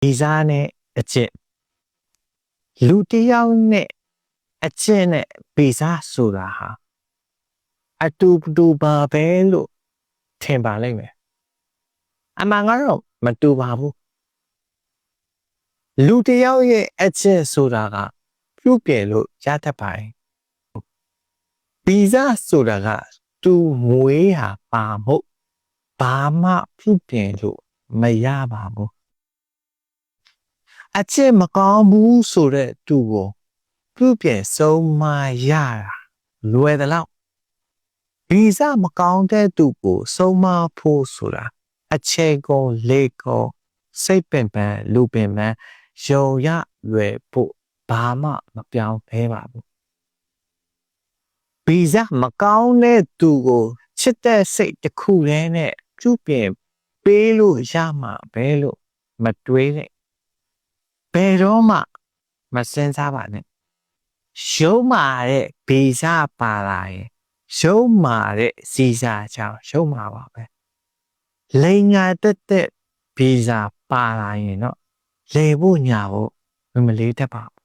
ဗီဇာနဲ့အကျင့်လူတစ်ယောက်နဲ့အကျင့်နဲ့ဗီဇာဆိုတာဟာအတူပါပဲလို့ထင်ပါလိမ့်မယ်အမှန်ကတော့မတူပါဘူးလူတစ်ယောက်ရဲ့အကျင့်ဆိုတာကပြုပြင်လို့ရတတ်ပါတယ်ဗီဇာဆိုတာကသူမွေးဟာပါမို့ဘာမှပြုပြင်လို့မရပါဘူးအကျင့်မကောင်းဘူးဆိုတဲ့သူကိုပြုပြင်ဆုံးမရတာလွယ်သလောက်ဗီဇမကောင်းတဲ့သူကိုဆုံးမဖို့ဆိုတာအချိန်ကုန်လေကုန်စိတ်ပင်ပန်းလူပင်ပန်းယုံရလွယ်ဖို့ဘာမှမပြောင်းလဲပါဘူးဗီဇမကောင်းတဲ့သူကိုချစ်တဲ့စိတ်တစ်ခုတည်းနဲ့ပြုပြင်ပေးလို့ရမှာပဲလို့မတွေးနဲ့ဘယ်တော့မှမစင်စားပါနဲ့ရုံးမာတဲ့ဗီဇပါလာရင်ရုံးမာတဲ့စီစာကြောင့်ရုံးမာပါပဲလိန်ငါတက်ဗီဇပါလာရင်တော့လေဖို့ညာဖို့မလေးတတ်ပါဘူး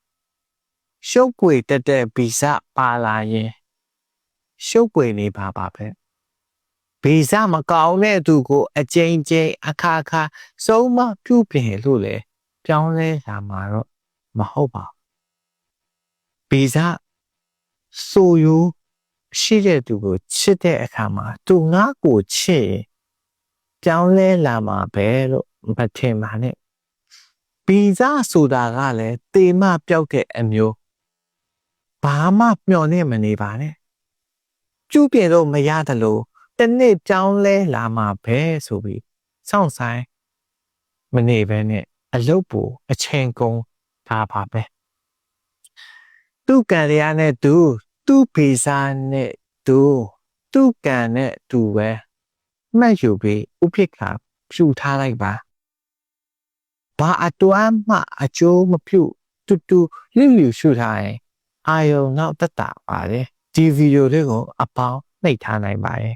ရှုပ်ပွေတက်ဗီဇပါလာရင်ရှုပ်ပွေနေပါပဲဗီဇမကောင်းတဲ့သူကိုအကျဉ်းချင်းအခါဆုံးမပြုပြင်လို့လေပြောင်းလဲလာမှာတော့မဟုတ်ပါဘူးဗီဇဆိုယူရှိတဲ့သူကိုချစ်တဲ့အခါမှာသူငါ့ကိုချစ်ရင်ပြောင်းလဲလာမှာပဲလို့မထင်ပါနဲ့ဗီဇဆိုတာကလည်းတေမပျောက်တဲ့အမျိုးဘာမှမျှော်နေမနေပါနဲ့ကျူးပြင်လို့မရတယ်လို့တနေ့ပြောင်းလဲလာမှာပဲဆိုပြီးစောင့်ဆိုင်မနေပဲနဲ့အလုပ်ပူအချိန်ကုန်ထားပါပဲသူ့ကံရနဲ့သူ့ဗီဇာနဲ့သူ့ကံနဲ့သူပဲမှတ်ယူပြီးဥပိ္ပခာဖြူထားလိုက်ပါဘာအတွမ်းမှအကျိုးမပြုတူလျှရှုထားရင်အာယုံနောက်တက်တာပါတယ်ဒီဗီဒီယိုလေးကိုအပေါင်းနှိပ်ထားနိုင်ပါတယ်